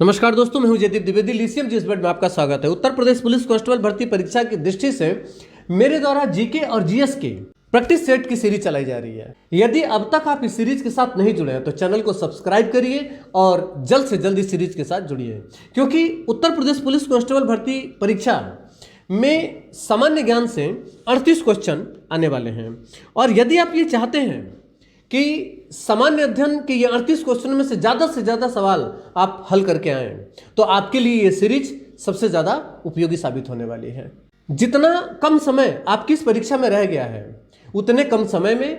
नमस्कार दोस्तों, मैं हूं जयदीप द्विवेदी। लीसियम जिसबेट में आपका स्वागत है। उत्तर प्रदेश पुलिस कांस्टेबल भर्ती परीक्षा की दृष्टि से मेरे द्वारा जीके और जीएस के प्रैक्टिस सेट की सीरीज चलाई जा रही है। यदि अब तक आप इस सीरीज के साथ नहीं जुड़े हैं तो चैनल को सब्सक्राइब करिए और जल्द से जल्द इस सीरीज के साथ जुड़िए, क्योंकि उत्तर प्रदेश पुलिस कांस्टेबल भर्ती परीक्षा में सामान्य ज्ञान से 38 क्वेश्चन आने वाले हैं। और यदि आप ये चाहते हैं कि सामान्य अध्ययन के ये 38 क्वेश्चन में से ज़्यादा सवाल आप हल करके आए, तो आपके लिए ये सीरीज सबसे ज़्यादा उपयोगी साबित होने वाली है। जितना कम समय आपकी इस परीक्षा में रह गया है, उतने कम समय में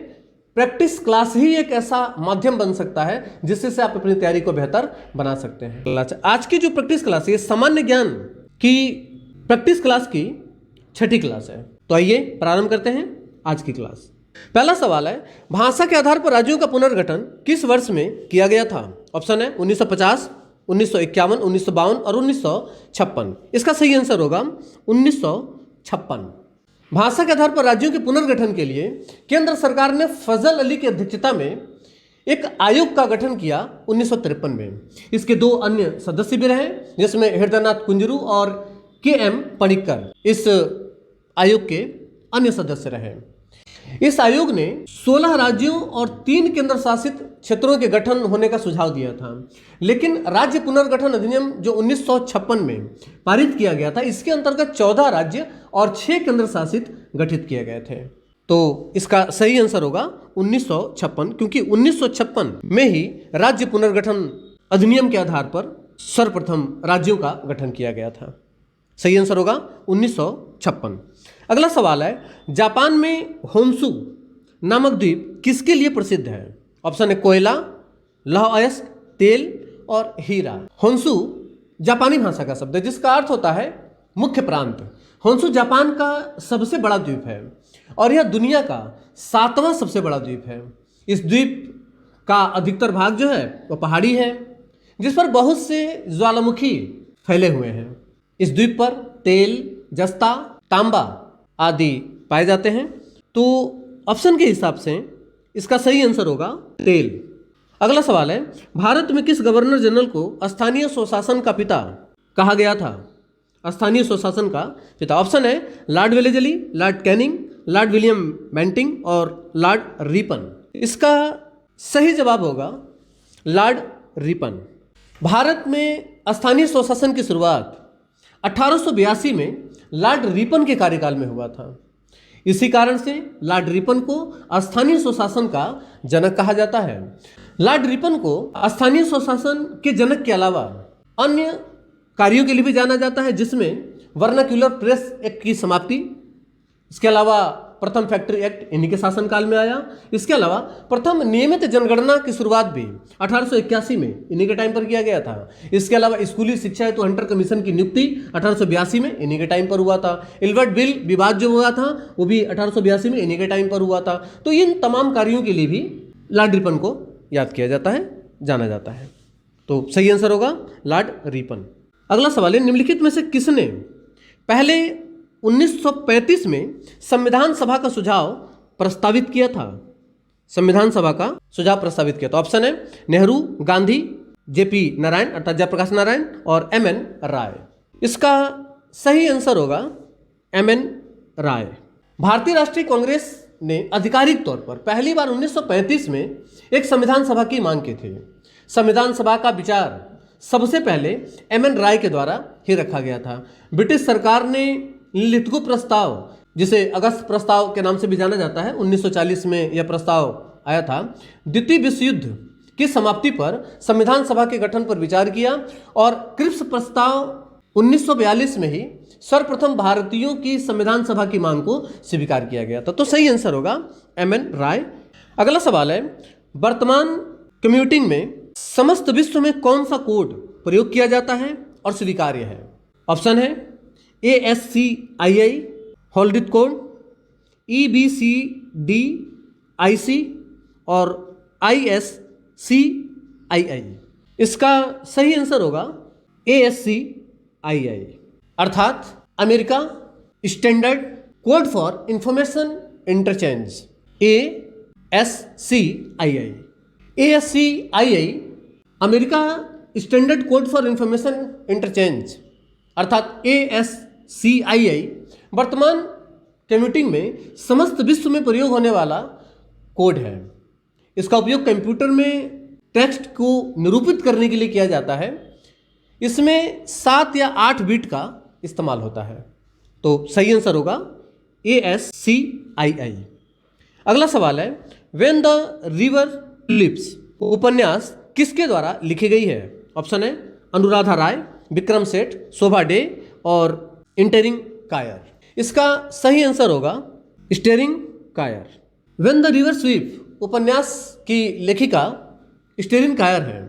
प्रैक्टिस क्लास ही एक ऐसा माध्यम बन सकता है जिससे आप अपनी तैयारी को बेहतर बना सकते हैं। आज की जो प्रैक्टिस क्लास है, ये सामान्य ज्ञान की प्रैक्टिस क्लास की 6ठी क्लास है। तो आइए प्रारंभ करते हैं आज की क्लास। पहला सवाल है, भाषा के आधार पर राज्यों का पुनर्गठन किस वर्ष में किया गया था? ऑप्शन है 1950, 1951, 1952 और 1956। इसका सही आंसर होगा 1956। भाषा के आधार पर राज्यों के पुनर्गठन के लिए केंद्र सरकार ने फजल अली की अध्यक्षता में एक आयोग का गठन किया 1953 में। इसके 2 अन्य सदस्य भी रहे, जिसमें हृदयनाथ कुंजरू और के.एम. पणिक्कर इस आयोग के अन्य सदस्य रहे। इस आयोग ने 16 राज्यों और 3 केंद्र शासित क्षेत्रों के गठन होने का सुझाव दिया था, लेकिन राज्य पुनर्गठन अधिनियम जो 1956 में पारित किया गया था, इसके अंतर्गत 14 राज्य और 6 केंद्र शासित गठित किए गए थे। तो इसका सही आंसर होगा 1956, क्योंकि 1956 में ही राज्य पुनर्गठन अधिनियम के आधार पर सर्वप्रथम राज्यों का गठन किया गया था। सही आंसर होगा 1956। अगला सवाल है, जापान में होन्शु नामक द्वीप किसके लिए प्रसिद्ध है? ऑप्शन है कोयला, लौह अयस्क, तेल और हीरा। होन्शु जापानी भाषा का शब्द है जिसका अर्थ होता है मुख्य प्रांत। होन्शु जापान का सबसे बड़ा द्वीप है और यह दुनिया का 7वां सबसे बड़ा द्वीप है। इस द्वीप का अधिकतर भाग जो है वो पहाड़ी है, जिस पर बहुत से ज्वालामुखी फैले हुए हैं। इस द्वीप पर तेल, जस्ता, तांबा आदि पाए जाते हैं। तो ऑप्शन के हिसाब से इसका सही आंसर होगा तेल। अगला सवाल है, भारत में किस गवर्नर जनरल को स्थानीय स्वशासन का पिता कहा गया था? स्थानीय स्वशासन का पिता। ऑप्शन है Lord Wellesley, Lord Canning, Lord William Bentinck और लॉर्ड रिपन। इसका सही जवाब होगा लॉर्ड रिपन। भारत में स्थानीय स्वशासन की शुरुआत 1882 में लॉर्ड रिपन के कार्यकाल में हुआ था। इसी कारण से लॉर्ड रिपन को स्थानीय स्वशासन का जनक कहा जाता है। लॉर्ड रिपन को स्थानीय स्वशासन के जनक के अलावा अन्य कार्यों के लिए भी जाना जाता है, जिसमें वर्नाक्यूलर प्रेस एक्ट की समाप्ति, इसके अलावा प्रथम फैक्ट्री एक्ट इन्हीं के शासनकाल में आया। इसके अलावा प्रथम नियमित जनगणना की शुरुआत भी 1881 में इन्हीं के टाइम पर किया गया था। इसके अलावा स्कूली शिक्षा हेतु हंटर कमीशन की नियुक्ति 1882 में इन्हीं के टाइम पर हुआ था। इल्बर्ट बिल विवाद जो हुआ था वो भी 1882 में इन्हीं के टाइम पर हुआ था। तो इन तमाम कार्यों के लिए भी लॉर्ड रिपन को याद किया जाता है, जाना जाता है। तो सही आंसर होगा लॉर्ड रिपन। अगला सवाल है, निम्नलिखित में से किसने पहले 1935 में संविधान सभा का सुझाव प्रस्तावित किया था? संविधान सभा का सुझाव प्रस्तावित किया था। ऑप्शन है नेहरू, गांधी, जेपी नारायण अर्थात जयप्रकाश नारायण और एमएन राय। इसका सही आंसर होगा एमएन राय। भारतीय राष्ट्रीय कांग्रेस ने आधिकारिक तौर पर पहली बार 1935 में एक संविधान सभा की मांग की थी। संविधान सभा का विचार सबसे पहले एमएन राय के द्वारा ही रखा गया था। ब्रिटिश सरकार ने लिथगो प्रस्ताव, जिसे अगस्त प्रस्ताव के नाम से भी जाना जाता है, 1940 में यह प्रस्ताव आया था। द्वितीय विश्व युद्ध की समाप्ति पर संविधान सभा के गठन पर विचार किया और क्रिप्स प्रस्ताव 1942 में ही सर्वप्रथम भारतीयों की संविधान सभा की मांग को स्वीकार किया गया था। तो सही आंसर होगा एमएन राय। अगला सवाल है, वर्तमान कंप्यूटिंग में समस्त विश्व में कौन सा कोड प्रयोग किया जाता है और स्वीकार्य है? ऑप्शन है ASCII होल्डिट कोड, EBCDIC और ISCII। इसका सही आंसर होगा ASCII अर्थात America standard code for information interchange. ASCII America standard code for information interchange अर्थात ASCII वर्तमान कंप्यूटिंग में समस्त विश्व में प्रयोग होने वाला कोड है। इसका उपयोग कंप्यूटर में टेक्स्ट को निरूपित करने के लिए किया जाता है। इसमें 7 या 8 बिट का इस्तेमाल होता है। तो सही आंसर होगा ASCII। अगला सवाल है, व्हेन द रिवर लिप्स उपन्यास किसके द्वारा लिखी गई है? ऑप्शन है अनुराधा राय, विक्रम सेठ, शोभा डे और इंटेरिंग कायर। इसका सही आंसर होगा स्टेरिंग कायर। व्हेन द रिवर स्वीप उपन्यास की लेखिका स्टेरिंग कायर है।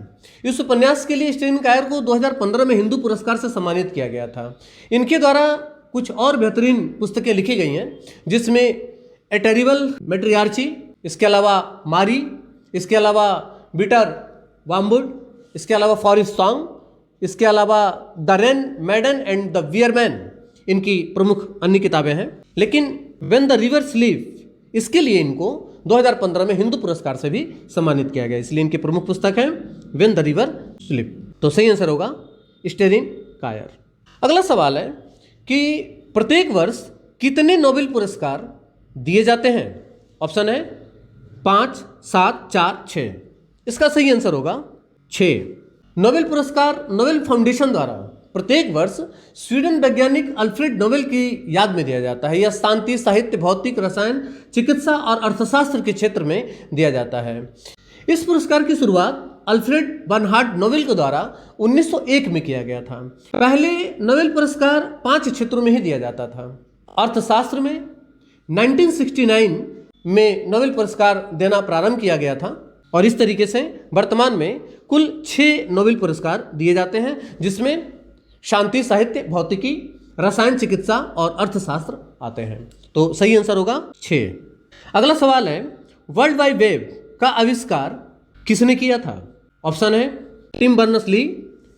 इस उपन्यास के लिए स्टेरिंग कायर को 2015 में हिंदू पुरस्कार से सम्मानित किया गया था। इनके द्वारा कुछ और बेहतरीन पुस्तकें लिखी गई हैं, जिसमें ए टेरिबल मैट्रियार्ची, इसके अलावा मारी, इसके अलावा बिटर वाम्बुड, इसके अलावा फॉरेस्ट सॉन्ग, इसके अलावा the rain maiden and the weirman इनकी प्रमुख अन्य किताबें हैं। लेकिन व्हेन द रिवर स्लीप इसके लिए इनको 2015 में हिंदू पुरस्कार से भी सम्मानित किया गया, इसलिए इनकी प्रमुख पुस्तक है व्हेन द रिवर स्लीप। तो सही आंसर होगा स्टेरिंग कायर। अगला सवाल है कि प्रत्येक वर्ष कितने नोबेल पुरस्कार दिए जाते हैं? ऑप्शन है 5, 7, 4, 6। इसका सही आंसर होगा 6। नोबेल पुरस्कार नोबेल फाउंडेशन द्वारा प्रत्येक वर्ष स्वीडन वैज्ञानिक अल्फ्रेड नोबेल की याद में दिया जाता है। यह शांति, साहित्य, भौतिक, रसायन, चिकित्सा और अर्थशास्त्र के क्षेत्र में दिया जाता है। इस पुरस्कार की शुरुआत अल्फ्रेड बर्नहार्ड नोबेल के द्वारा 1901 में किया गया था। पहले नोबेल पुरस्कार 5 क्षेत्रों में ही दिया जाता था। अर्थशास्त्र में 1969 में नोबेल पुरस्कार देना प्रारंभ किया गया था और इस तरीके से वर्तमान में कुल 6 नोबेल पुरस्कार दिए जाते हैं, जिसमें शांति, साहित्य, भौतिकी, रसायन, चिकित्सा और अर्थशास्त्र आते हैं। तो सही आंसर होगा 6। अगला सवाल है, वर्ल्ड वाइड वेब का आविष्कार किसने किया था? ऑप्शन है Tim Berners-Lee,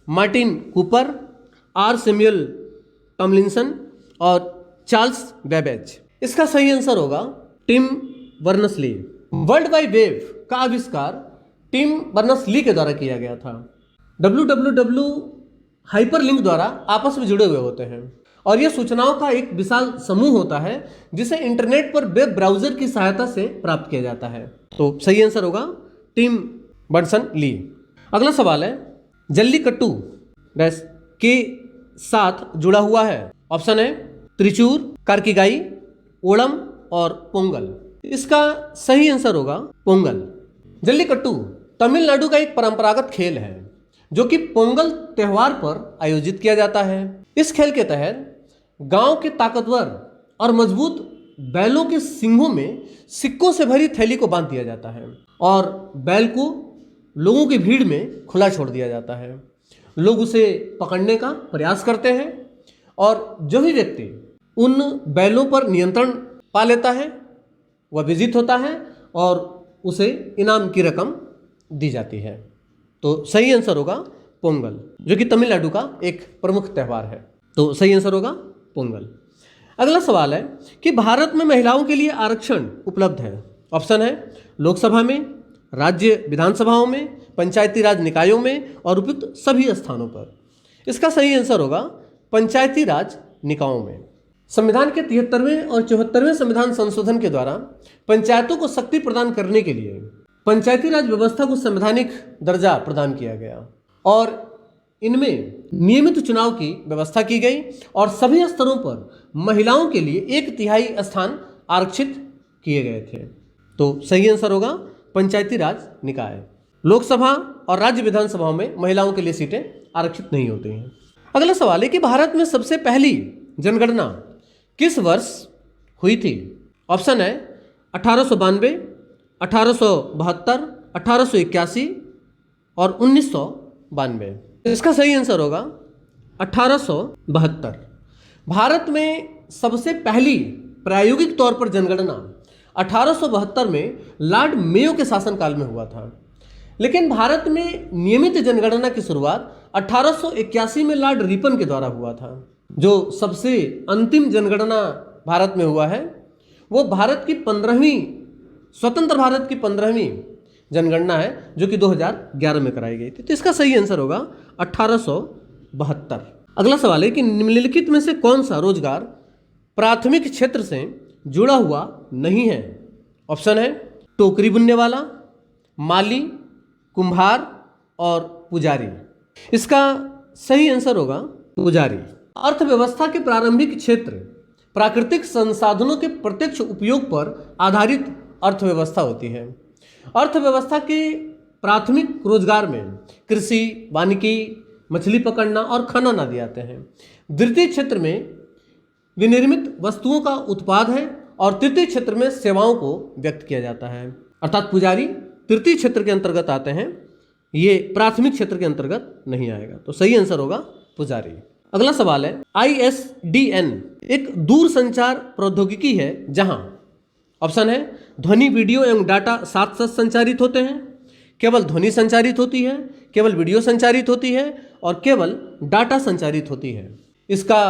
Martin Cooper, or Samuel Tomlinson और चार्ल्स बेबेज। इसका सही आंसर होगा Tim Berners-Lee. World Wide Web का आविष्कार टिम बर्नर्स-ली के द्वारा किया गया था। www हाइपरलिंक द्वारा आपस में जुड़े हुए होते हैं और यह सूचनाओं का एक विशाल समूह होता है, जिसे इंटरनेट पर वेब ब्राउजर की सहायता से प्राप्त किया जाता है। तो सही आंसर होगा टिम बर्नर्स-ली। अगला सवाल है, जल्लीकट्टू डैश के साथ जुड़ा हुआ है। ऑप्शन है त्रिचूर, कार्किगाई, ओणम और पोंगल। इसका सही आंसर होगा पोंगल। जल्लीकट्टू तमिलनाडु का एक परंपरागत खेल है जो कि पोंगल त्योहार पर आयोजित किया जाता है। इस खेल के तहत गांव के ताकतवर और मजबूत बैलों के सींगों में सिक्कों से भरी थैली को बांध दिया जाता है और बैल को लोगों की भीड़ में खुला छोड़ दिया जाता है। लोग उसे पकड़ने का प्रयास करते हैं और जो भी व्यक्ति उन बैलों पर नियंत्रण पा लेता है वह विजित होता है और उसे इनाम की रकम दी जाती है। तो सही आंसर होगा पोंगल, जो कि तमिलनाडु का एक प्रमुख त्यौहार है। तो सही आंसर होगा पोंगल। अगला सवाल है कि भारत में महिलाओं के लिए आरक्षण उपलब्ध है। ऑप्शन है लोकसभा में, राज्य विधानसभाओं में, पंचायती राज निकायों में और उपयुक्त सभी स्थानों पर। इसका सही आंसर होगा पंचायती राज निकायों में। संविधान के 73वें और 74वें संविधान संशोधन के द्वारा पंचायतों को शक्ति प्रदान करने के लिए पंचायती राज व्यवस्था को संवैधानिक दर्जा प्रदान किया गया और इनमें नियमित चुनाव की व्यवस्था की गई और सभी स्तरों पर महिलाओं के लिए 1/3 स्थान आरक्षित किए गए थे। तो सही आंसर होगा पंचायती राज निकाय। लोकसभा और राज्य विधानसभाओं में महिलाओं के लिए सीटें आरक्षित नहीं होती हैं। अगला सवाल है कि भारत में सबसे पहली जनगणना किस वर्ष हुई थी? ऑप्शन है 1892, 1872, 1881 और 1992। इसका सही आंसर होगा 1872। भारत में सबसे पहली प्रायोगिक तौर पर जनगणना 1872 में लॉर्ड मेयो के शासनकाल में हुआ था, लेकिन भारत में नियमित जनगणना की शुरुआत 1881 में लॉर्ड रिपन के द्वारा हुआ था। जो सबसे अंतिम जनगणना भारत में हुआ है वो भारत की 15वीं स्वतंत्र भारत की 15वीं जनगणना है जो कि 2011 में कराई गई थी। तो इसका सही आंसर होगा 1872। अगला सवाल है कि निम्नलिखित में से कौन सा रोजगार प्राथमिक क्षेत्र से जुड़ा हुआ नहीं है? ऑप्शन है टोकरी बुनने वाला, माली, कुम्हार और पुजारी। इसका सही आंसर होगा पुजारी। अर्थव्यवस्था के प्रारंभिक क्षेत्र प्राकृतिक संसाधनों के प्रत्यक्ष उपयोग पर आधारित अर्थव्यवस्था होती है। अर्थव्यवस्था के प्राथमिक रोजगार में कृषि, वानिकी, मछली पकड़ना और खनन आदि आते हैं। द्वितीय क्षेत्र में विनिर्मित वस्तुओं का उत्पाद है और तृतीय क्षेत्र में सेवाओं को व्यक्त किया जाता है। अर्थात पुजारी तृतीय क्षेत्र के अंतर्गत आते हैं, ये प्राथमिक क्षेत्र के अंतर्गत नहीं आएगा। तो सही आंसर होगा पुजारी। अगला सवाल है ISDN एक दूर संचार प्रौद्योगिकी है जहां ऑप्शन है ध्वनि, वीडियो एवं डाटा साथ साथ संचारित होते हैं, केवल ध्वनि संचारित होती है, केवल वीडियो संचारित होती है और केवल डाटा संचारित होती है। इसका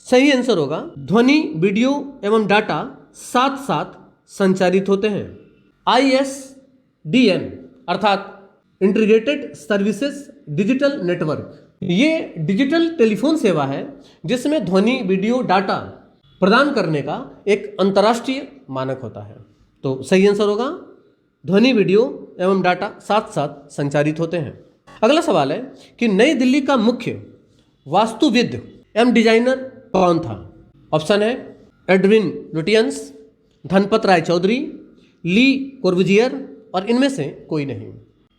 सही आंसर होगा ध्वनि, वीडियो एवं डाटा साथ साथ संचारित होते हैं। ISDN अर्थात इंटीग्रेटेड सर्विसेज डिजिटल नेटवर्क, ये डिजिटल टेलीफोन सेवा है जिसमें ध्वनि, वीडियो, डाटा प्रदान करने का एक अंतर्राष्ट्रीय मानक होता है। तो सही आंसर होगा ध्वनि, वीडियो एवं डाटा साथ साथ संचारित होते हैं। अगला सवाल है कि नई दिल्ली का मुख्य वास्तुविद एवं डिजाइनर कौन था? ऑप्शन है एडविन लुटियंस, धनपत राय चौधरी, ली कोर्बुजियर और इनमें से कोई नहीं।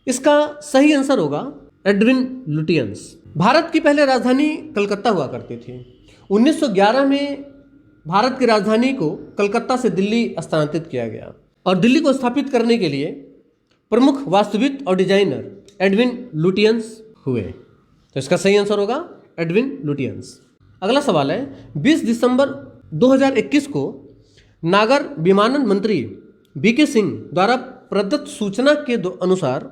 इसका सही आंसर होगा एडविन लुटियंस। भारत की पहले राजधानी कलकत्ता हुआ करती थी। 1911 में भारत की राजधानी को कलकत्ता से दिल्ली स्थानांतरित किया गया और दिल्ली को स्थापित करने के लिए प्रमुख वास्तुविद और डिजाइनर एडविन लुटियंस हुए। तो इसका सही आंसर होगा एडविन लुटियंस। अगला सवाल है 20 दिसंबर 2021 को नागर विमानन मंत्री बीके सिंह द्वारा प्रदत्त सूचना के अनुसार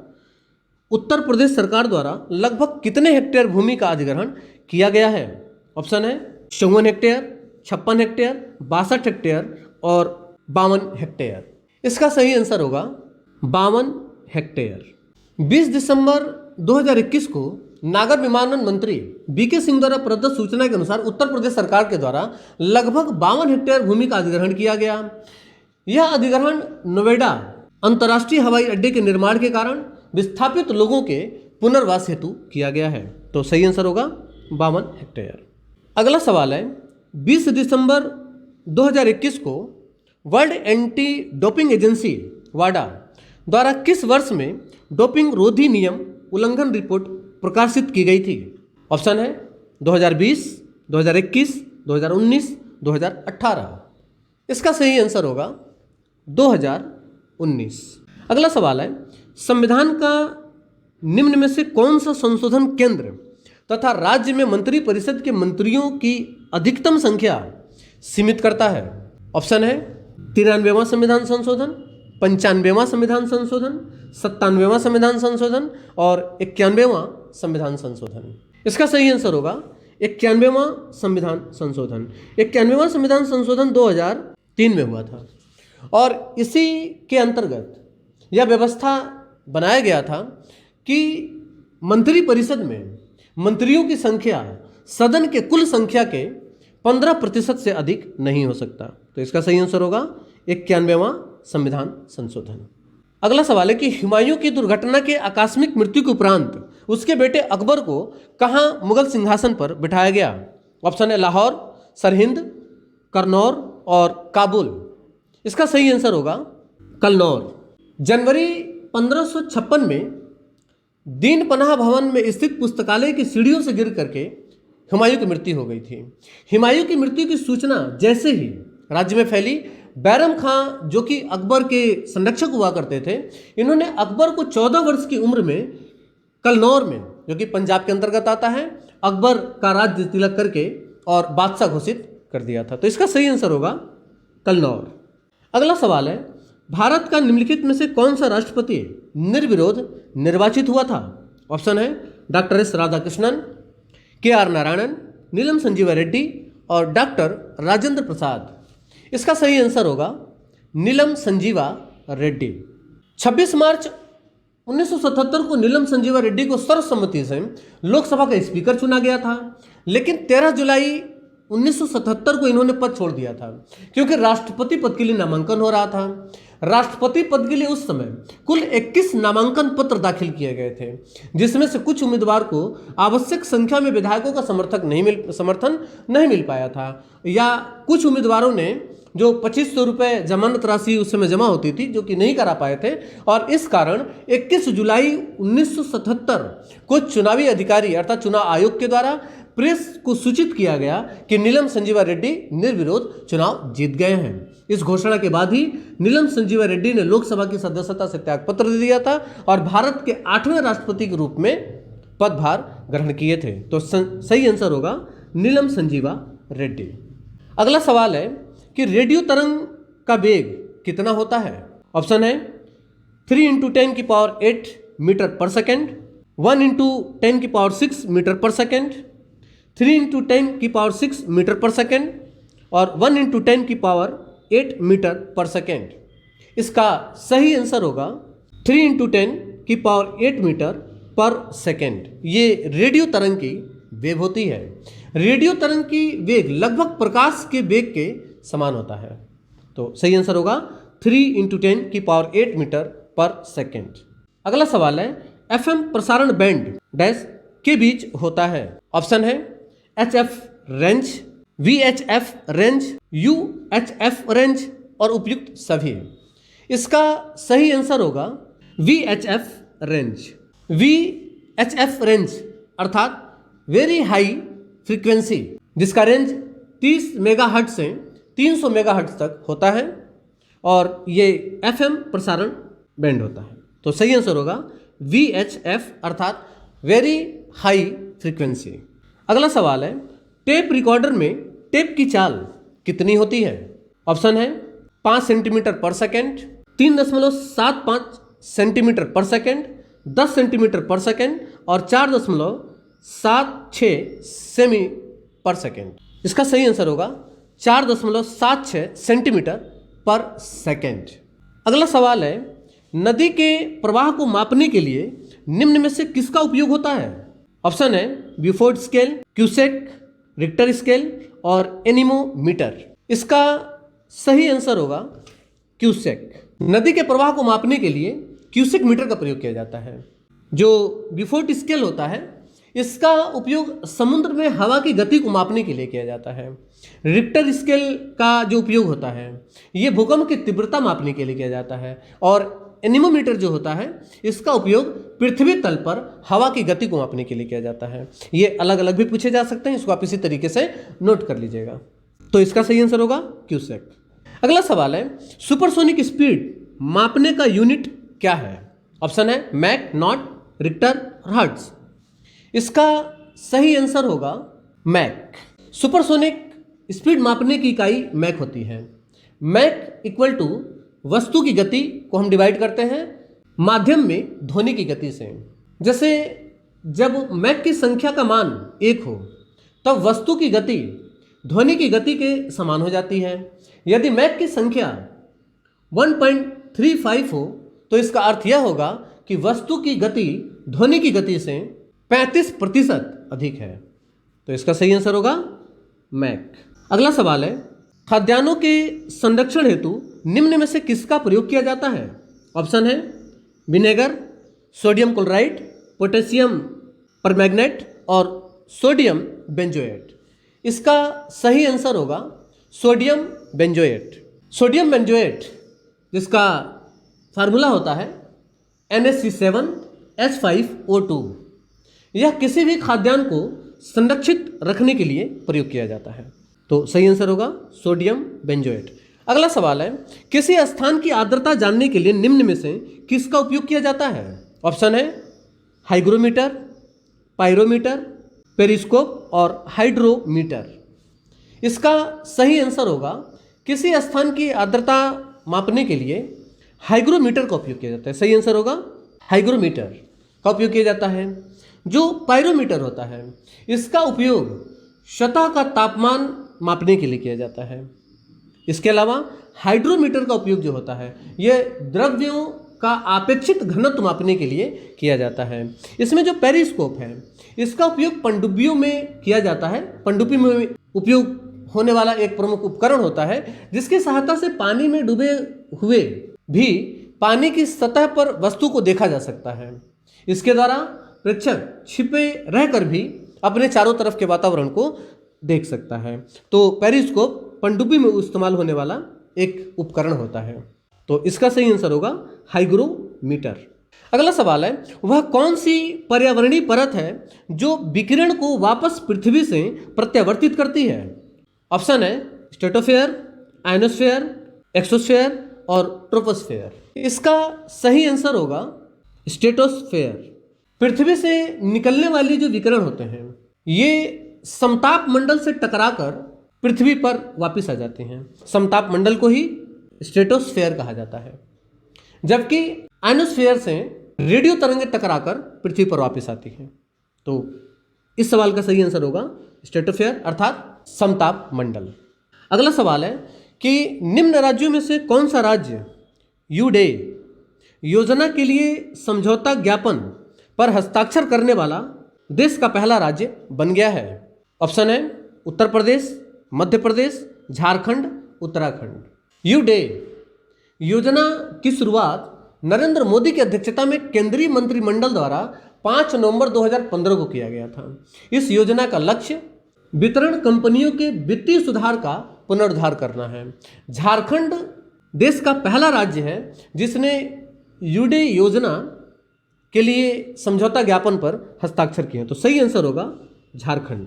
उत्तर प्रदेश सरकार द्वारा लगभग कितने हेक्टेयर भूमि का अधिग्रहण किया गया है? ऑप्शन है 54 हेक्टेयर, 56 हेक्टेयर, 62 हेक्टेयर और 52 हेक्टेयर। इसका सही आंसर होगा 52 हेक्टेयर। 20 दिसंबर 2021 को नागर विमानन मंत्री बीके सिंह द्वारा प्रदत्त सूचना के अनुसार उत्तर प्रदेश सरकार के द्वारा लगभग 52 हेक्टेयर भूमि का अधिग्रहण किया गया। यह अधिग्रहण नोएडा अंतर्राष्ट्रीय हवाई अड्डे के निर्माण के कारण विस्थापित लोगों के पुनर्वास हेतु किया गया है। तो सही आंसर होगा 52 हेक्टेयर। अगला सवाल है 20 दिसंबर 2021 को वर्ल्ड एंटी डोपिंग एजेंसी वाडा द्वारा किस वर्ष में डोपिंग रोधी नियम उल्लंघन रिपोर्ट प्रकाशित की गई थी? ऑप्शन है 2020, 2021, 2019, 2018। इसका सही आंसर होगा 2019। अगला सवाल है संविधान का निम्न में से कौन सा संशोधन केंद्र तथा राज्य में मंत्री परिषद के मंत्रियों की अधिकतम संख्या सीमित करता है? ऑप्शन है 93वां संविधान संशोधन, 95वां संविधान संशोधन, 97वां संविधान संशोधन और 91वां संविधान संशोधन। इसका सही आंसर होगा 91वां संविधान संशोधन। 91वां संविधान संशोधन 2003 में हुआ था और इसी के अंतर्गत यह व्यवस्था बनाया गया था कि मंत्री परिषद में मंत्रियों की संख्या सदन के कुल संख्या के 15% से अधिक नहीं हो सकता। तो इसका सही आंसर होगा 91वां संविधान संशोधन। अगला सवाल है कि हुमायूं की दुर्घटना के आकस्मिक मृत्यु के उपरांत उसके बेटे अकबर को कहां मुगल सिंहासन पर बिठाया गया? ऑप्शन है लाहौर, सरहिंद, करनौर और काबुल। इसका सही आंसर होगा कलनौर। जनवरी 1556 में दीन पनाह भवन में स्थित पुस्तकालय की सीढ़ियों से गिर करके हुमायूं की मृत्यु हो गई थी। हुमायूं की मृत्यु की सूचना जैसे ही राज्य में फैली, बैरम खां जो कि अकबर के संरक्षक हुआ करते थे, इन्होंने अकबर को 14 वर्ष की उम्र में कलनौर में, जो कि पंजाब के अंतर्गत आता है, अकबर का राज्य तिलक करके और बादशाह घोषित कर दिया था। तो इसका सही आंसर होगा कलनौर। अगला सवाल है भारत का निम्नलिखित में से कौन सा राष्ट्रपति निर्विरोध निर्वाचित हुआ था? ऑप्शन है doctor S Radhakrishnan, KR Narayanan, Neelam Sanjiva Reddy और डॉक्टर राजेंद्र प्रसाद। इसका सही आंसर होगा नीलम संजीवा रेड्डी। 26 मार्च 1977 को नीलम संजीवा रेड्डी को सर्वसम्मति से लोकसभा का स्पीकर चुना गया था, लेकिन 13 जुलाई 1977 को इन्होंने पद छोड़ दिया था क्योंकि राष्ट्रपति पद के लिए नामांकन हो रहा था। राष्ट्रपति पद के लिए उस समय कुल 21 नामांकन पत्र दाखिल किए गए थे, जिसमें से कुछ उम्मीदवार को आवश्यक संख्या में विधायकों का समर्थन नहीं मिल पाया था, या कुछ उम्मीदवारों ने जो 2500 रुपये जमानत राशि उस समय जमा होती थी जो कि नहीं करा पाए थे, और इस कारण 21 जुलाई 1977 को चुनावी अधिकारी अर्थात चुनाव आयोग के द्वारा प्रेस को सूचित किया गया कि नीलम संजीवा रेड्डी निर्विरोध चुनाव जीत गए हैं। इस घोषणा के बाद ही नीलम संजीवा रेड्डी ने लोकसभा की सदस्यता से त्यागपत्र दे दिया था और भारत के 8वें राष्ट्रपति के रूप में पदभार ग्रहण किए थे। तो सही आंसर होगा नीलम संजीवा रेड्डी। अगला सवाल है कि रेडियो तरंग का वेग कितना होता है? ऑप्शन है 3 × 10⁸ मीटर पर सेकेंड, 1 × 10⁶ मीटर पर सेकेंड, 3 × 10⁶ मीटर पर सेकेंड और 1 × 10⁸ मीटर पर सेकेंड। इसका सही आंसर होगा 3 × 10⁸ मीटर पर सेकेंड। ये रेडियो तरंग की वेग होती है। रेडियो तरंग की वेग लगभग प्रकाश के वेग के समान होता है। तो सही आंसर होगा 3 × 10⁸ मीटर पर सेकेंड। अगला सवाल है FM प्रसारण बैंड डैश के बीच होता है। ऑप्शन है HF range, VHF range, UHF range और उपयुक्त सभी। इसका सही आंसर होगा VHF रेंज। VHF रेंज अर्थात वेरी हाई फ्रीक्वेंसी, जिसका रेंज 30 मेगाहर्ट्ज से 300 मेगाहर्ट्ज तक होता है और ये FM प्रसारण बैंड होता है। तो सही आंसर होगा VHF अर्थात वेरी हाई फ्रीक्वेंसी। अगला सवाल है टेप रिकॉर्डर में टेप की चाल कितनी होती है? ऑप्शन है 5 सेंटीमीटर पर सेकेंड, 3.75 सेंटीमीटर पर सेकेंड, 10 सेंटीमीटर पर सेकेंड और 4.76 सेमी पर सेकेंड। इसका सही आंसर होगा 4.76 सेंटीमीटर पर सेकेंड। अगला सवाल है नदी के प्रवाह को मापने के लिए निम्न में से किसका उपयोग होता है? ऑप्शन है Beaufort scale, cusec, Richter scale और एनीमोमीटर। इसका सही आंसर होगा क्यूसेक। नदी के प्रवाह को मापने के लिए क्यूसेक मीटर का प्रयोग किया जाता है। जो ब्यूफोर्ड स्केल होता है इसका उपयोग समुद्र में हवा की गति को मापने के लिए किया जाता है। रिक्टर स्केल का जो उपयोग होता है ये भूकंप की तीव्रता मापने के लिए किया जाता है और एनीमोमीटर जो होता है इसका उपयोग पृथ्वी तल पर हवा की गति को मापने के लिए किया जाता है। ये अलग अलग भी पूछे जा सकते हैं, इसको आप इसी तरीके से नोट कर लीजिएगा। तो इसका सही आंसर होगा क्यूसेक। अगला सवाल है सुपरसोनिक स्पीड मापने का यूनिट क्या है? ऑप्शन है मैक, नॉट, रिक्टर, हर्ट्ज। इसका सही आंसर होगा मैक। सुपरसोनिक स्पीड मापने की इकाई मैक होती है। मैक इक्वल टू वस्तु की गति को हम डिवाइड करते हैं माध्यम में ध्वनि की गति से। जैसे जब मैक की संख्या का मान 1 हो तब वस्तु की गति ध्वनि की गति के समान हो जाती है। यदि मैक की संख्या 1.35 हो तो इसका अर्थ यह होगा कि वस्तु की गति ध्वनि की गति से 35% अधिक है। तो इसका सही आंसर होगा मैक। अगला सवाल है खाद्यान्नों के संरक्षण हेतु निम्न में से किसका प्रयोग किया जाता है? ऑप्शन है vinegar, sodium chloride, potassium permanganate और सोडियम बेंजोएट। इसका सही आंसर होगा सोडियम बेंजोएट। सोडियम बेंजोएट जिसका फार्मूला होता है NaC7H5O2। यह किसी भी खाद्यान्न को संरक्षित रखने के लिए प्रयोग किया जाता है। तो सही आंसर होगा सोडियम बेंजोएट। अगला सवाल है किसी स्थान की आर्द्रता जानने के लिए निम्न में से किसका उपयोग किया जाता है? ऑप्शन है हाइग्रोमीटर, पायरोमीटर, पेरिस्कोप और हाइड्रोमीटर। इसका सही आंसर होगा किसी स्थान की आर्द्रता मापने के लिए हाइग्रोमीटर का उपयोग किया जाता है। सही आंसर होगा हाइग्रोमीटर का उपयोग किया जाता है। जो पायरोमीटर होता है इसका उपयोग सतह का तापमान मापने के लिए किया जाता है। इसके अलावा हाइड्रोमीटर का उपयोग जो होता है यह द्रव्यों का अपेक्षित घनत्व मापने के लिए किया जाता है। इसमें जो पेरिस्कोप है इसका उपयोग पनडुब्बियों में किया जाता है। पनडुब्बी में उपयोग होने वाला एक प्रमुख उपकरण होता है जिसकी सहायता से पानी में डूबे हुए भी पानी की सतह पर वस्तु को देखा जा सकता है। इसके द्वारा प्रेक्षक छिपे रहकर भी अपने चारों तरफ के वातावरण को देख सकता है। तो पेरिस्कोप पनडुब्बी में इस्तेमाल होने वाला एक उपकरण होता है। तो इसका सही आंसर होगा हाइग्रोमीटर। अगला सवाल है, वह कौन सी पर्यावरणीय परत है जो विकिरण को वापस पृथ्वी से प्रत्यावर्तित करती है? ऑप्शन है स्ट्रेटोस्फेयर, आयनोस्फेयर, एक्सोस्फेयर और ट्रोपोस्फेयर। इसका सही आंसर होगा स्ट्रेटोस्फेयर। पृथ्वी से निकलने वाली जो विकिरण होते हैं ये समताप मंडल से टकराकर पृथ्वी पर वापस आ जाते हैं। समताप मंडल को ही स्ट्रेटोस्फेयर कहा जाता है, जबकि आयनोस्फेयर से रेडियो तरंगें टकराकर पृथ्वी पर वापस आती हैं। तो इस सवाल का सही आंसर होगा स्ट्रेटोस्फेयर अर्थात समताप मंडल। अगला सवाल है कि निम्न राज्यों में से कौन सा राज्य यूडे योजना के लिए समझौता ज्ञापन पर हस्ताक्षर करने वाला देश का पहला राज्य बन गया है? ऑप्शन है उत्तर प्रदेश, मध्य प्रदेश, झारखंड, उत्तराखंड। यूडे योजना की शुरुआत नरेंद्र मोदी की अध्यक्षता में केंद्रीय मंत्रिमंडल द्वारा 5 नवंबर 2015 को किया गया था। इस योजना का लक्ष्य वितरण कंपनियों के वित्तीय सुधार का पुनरुद्धार करना है। झारखंड देश का पहला राज्य है जिसने यूडे योजना के लिए समझौता ज्ञापन पर हस्ताक्षर किए हैं। तो सही आंसर होगा झारखंड।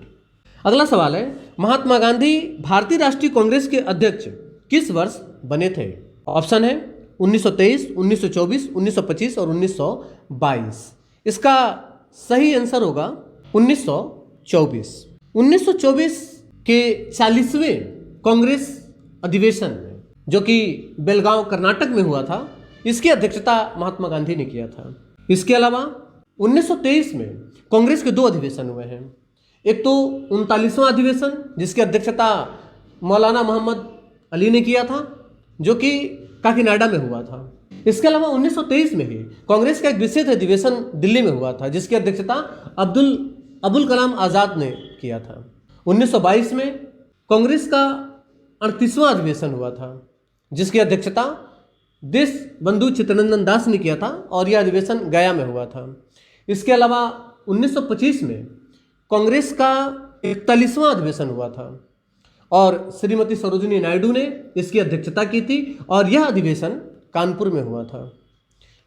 अगला सवाल है, महात्मा गांधी भारतीय राष्ट्रीय कांग्रेस के अध्यक्ष किस वर्ष बने थे? ऑप्शन है 1923, 1924, 1925 और 1922। इसका सही आंसर होगा 1924। 1924 के 40वें कांग्रेस अधिवेशन में जो कि बेलगांव कर्नाटक में हुआ था, इसकी अध्यक्षता महात्मा गांधी ने किया था। इसके अलावा 1923 में कांग्रेस के 2 अधिवेशन हुए हैं। एक तो 39वां अधिवेशन जिसकी अध्यक्षता मौलाना मोहम्मद अली ने किया था जो कि काकीनाडा में हुआ था। इसके अलावा 1923 में ही कांग्रेस का एक विशेष अधिवेशन दिल्ली में हुआ था जिसकी अध्यक्षता अबुल कलाम आज़ाद ने किया था। 1922 में कांग्रेस का 38वां अधिवेशन हुआ था जिसकी अध्यक्षता देश बंधु चित्तरंजन दास ने किया था और यह अधिवेशन गया में हुआ था। इसके अलावा 1925 में कांग्रेस का 41वां अधिवेशन हुआ था और श्रीमती सरोजिनी नायडू ने इसकी अध्यक्षता की थी और यह अधिवेशन कानपुर में हुआ था।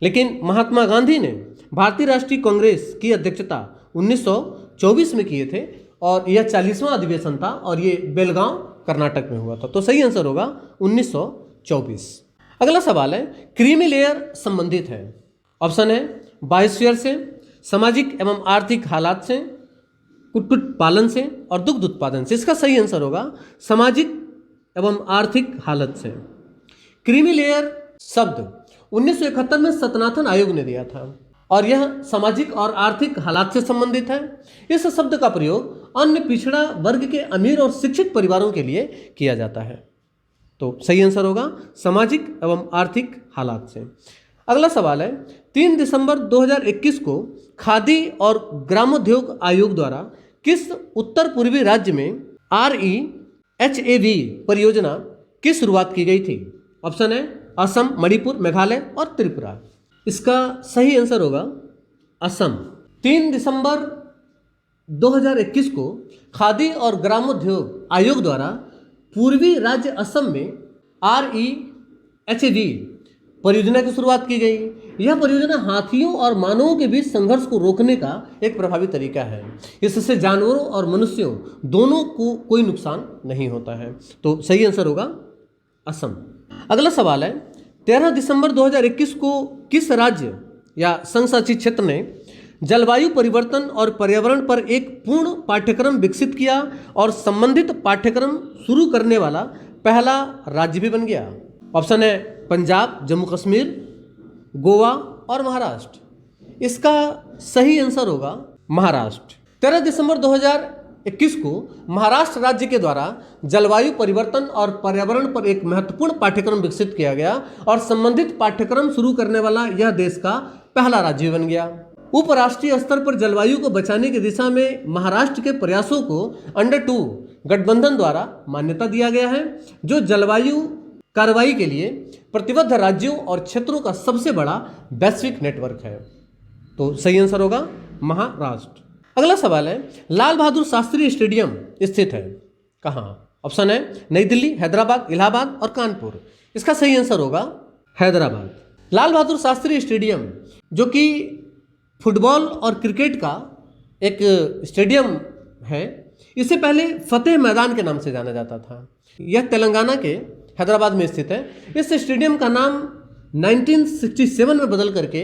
लेकिन महात्मा गांधी ने भारतीय राष्ट्रीय कांग्रेस की अध्यक्षता 1924 में किए थे और यह 40वां अधिवेशन था और ये बेलगांव कर्नाटक में हुआ था। तो सही आंसर होगा 1924। अगला सवाल है, क्रीमी लेयर संबंधित है। ऑप्शन है बायोस्फीयर से, सामाजिक एवं आर्थिक हालात से, कुक्कुट पालन से और दुग्ध उत्पादन से। इसका सही आंसर होगा सामाजिक एवं आर्थिक हालत से। क्रीमी लेयर शब्द 1971 में सतनाथन आयोग ने दिया था और यह सामाजिक और आर्थिक हालात से संबंधित है। इस शब्द का प्रयोग अन्य पिछड़ा वर्ग के अमीर और शिक्षित परिवारों के लिए किया जाता है। तो सही आंसर होगा सामाजिक एवं आर्थिक हालात से। अगला सवाल है, 3 दिसंबर 2021 को खादी और ग्रामोद्योग आयोग द्वारा किस उत्तर पूर्वी राज्य में REHAV परियोजना की शुरुआत की गई थी? ऑप्शन है असम, मणिपुर, मेघालय और त्रिपुरा। इसका सही आंसर होगा असम। 3 दिसंबर 2021 को खादी और ग्रामोद्योग आयोग द्वारा पूर्वी राज्य असम में REHAV परियोजना की शुरुआत की गई। यह परियोजना हाथियों और मानवों के बीच संघर्ष को रोकने का एक प्रभावी तरीका है। इससे जानवरों और मनुष्यों दोनों को कोई नुकसान नहीं होता है। तो सही आंसर होगा असम। अगला सवाल है, 13 दिसंबर 2021 को किस राज्य या संघ शासित क्षेत्र ने जलवायु परिवर्तन और पर्यावरण पर एक पूर्ण पाठ्यक्रम विकसित किया और संबंधित पाठ्यक्रम शुरू करने वाला पहला राज्य भी बन गया? ऑप्शन है पंजाब, जम्मू कश्मीर, गोवा और महाराष्ट्र। इसका सही आंसर होगा महाराष्ट्र। 13 दिसंबर 2021 को महाराष्ट्र राज्य के द्वारा जलवायु परिवर्तन और पर्यावरण पर एक महत्वपूर्ण पाठ्यक्रम विकसित किया गया और संबंधित पाठ्यक्रम शुरू करने वाला यह देश का पहला राज्य बन गया। उपराष्ट्रीय स्तर पर जलवायु को बचाने की दिशा में महाराष्ट्र के प्रयासों को अंडर 2 गठबंधन द्वारा मान्यता दिया गया है, जो जलवायु कार्रवाई के लिए प्रतिबद्ध राज्यों और क्षेत्रों का सबसे बड़ा वैश्विक नेटवर्क है। तो सही आंसर होगा महाराष्ट्र। अगला सवाल है, लाल बहादुर शास्त्री स्टेडियम स्थित है कहाँ? ऑप्शन है नई दिल्ली, हैदराबाद, इलाहाबाद और कानपुर। इसका सही आंसर होगा हैदराबाद। लाल बहादुर शास्त्री स्टेडियम जो कि फुटबॉल और क्रिकेट का एक स्टेडियम है, इससे पहले फतेह मैदान के नाम से जाना जाता था। यह तेलंगाना के हैदराबाद में स्थित है। इस स्टेडियम का नाम 1967 में बदल करके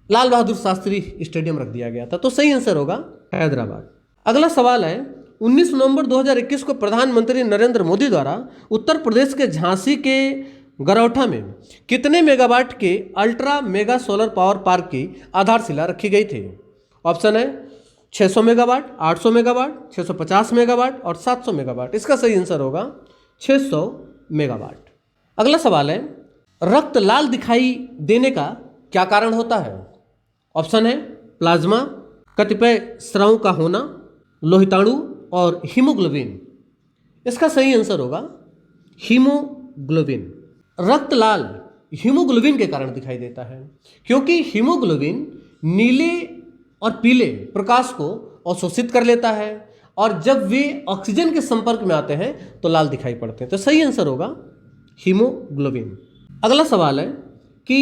लाल बहादुर शास्त्री स्टेडियम रख दिया गया था। तो सही आंसर होगा हैदराबाद। अगला सवाल है, 19 नवंबर 2021 को प्रधानमंत्री नरेंद्र मोदी द्वारा उत्तर प्रदेश के झांसी के गरौठा में कितने मेगावाट के ultra mega solar power park की आधारशिला रखी गई थी? ऑप्शन है 600 मेगावाट, 800 मेगावाट, 650 मेगावाट और 700 मेगावाट। इसका सही आंसर होगा 600 मेगावाट। अगला सवाल है, रक्त लाल दिखाई देने का क्या कारण होता है? ऑप्शन है प्लाज्मा, कतिपय स्राव का होना, लोहिताणु और हीमोग्लोबिन। इसका सही आंसर होगा हीमोग्लोबिन। रक्त लाल हीमोग्लोबिन के कारण दिखाई देता है, क्योंकि हीमोग्लोबिन नीले और पीले प्रकाश को अवशोषित कर लेता है और जब वे ऑक्सीजन के संपर्क में आते हैं तो लाल दिखाई पड़ते हैं। तो सही आंसर होगा हीमोग्लोबिन। अगला सवाल है कि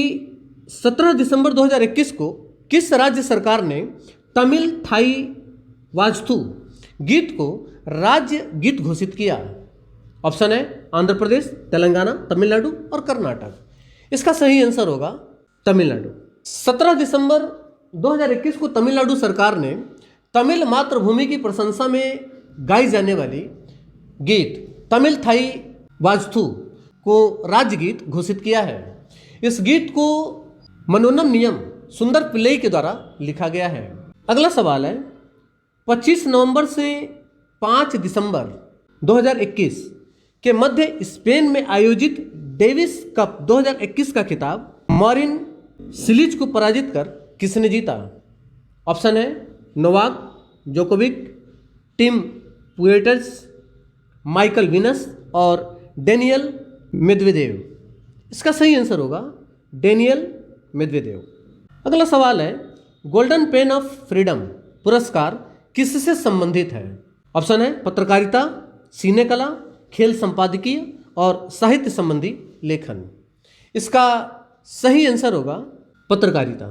17 दिसंबर 2021 को किस राज्य सरकार ने तमिल थाई वाजथू गीत को राज्य गीत घोषित किया? ऑप्शन है आंध्र प्रदेश, तेलंगाना, तमिलनाडु और कर्नाटक। इसका सही आंसर होगा तमिलनाडु। 17 दिसंबर 2021 को तमिलनाडु सरकार ने तमिल मातृभूमि की प्रशंसा में गाई जाने वाली गीत तमिल थाई वाजथू को राज्य गीत घोषित किया है। इस गीत को मनोनम नियम सुंदर पिल्लई के द्वारा लिखा गया है। अगला सवाल है, 25 नवंबर से 5 दिसंबर 2021 के मध्य स्पेन में आयोजित डेविस कप 2021 का खिताब मॉरिन सिलिच को पराजित कर किसने जीता? ऑप्शन है Novak Djokovic, Tim Puetz, Michael Venus और डेनियल मेदवेदेव। इसका सही आंसर होगा डेनियल मेदवेदेव। अगला सवाल है, गोल्डन पेन ऑफ फ्रीडम पुरस्कार किससे संबंधित है? ऑप्शन है पत्रकारिता, सिने कला, खेल संपादकीय और साहित्य संबंधी लेखन। इसका सही आंसर होगा पत्रकारिता।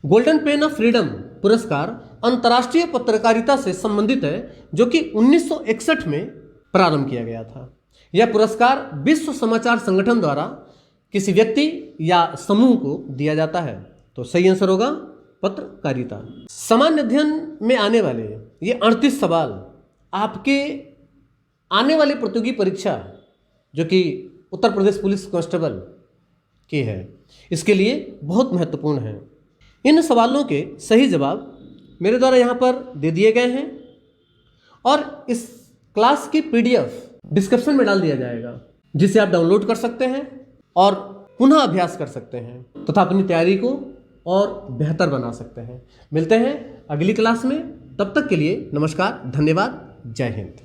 गोल्डन पेन ऑफ फ्रीडम पुरस्कार अंतर्राष्ट्रीय पत्रकारिता से संबंधित है, जो कि 1961 में प्रारंभ किया गया था। यह पुरस्कार विश्व समाचार संगठन द्वारा किसी व्यक्ति या समूह को दिया जाता है। तो सही आंसर होगा पत्रकारिता। सामान्य अध्ययन में आने वाले ये 38 सवाल आपके आने वाले प्रतियोगी परीक्षा जो कि उत्तर प्रदेश पुलिस कांस्टेबल की है, इसके लिए बहुत महत्वपूर्ण है। इन सवालों के सही जवाब मेरे द्वारा यहाँ पर दे दिए गए हैं और इस क्लास की PDF डिस्क्रिप्शन में डाल दिया जाएगा, जिसे आप डाउनलोड कर सकते हैं और पुनः अभ्यास कर सकते हैं तथा अपनी तैयारी को और बेहतर बना सकते हैं। मिलते हैं अगली क्लास में, तब तक के लिए नमस्कार, धन्यवाद, जय हिंद।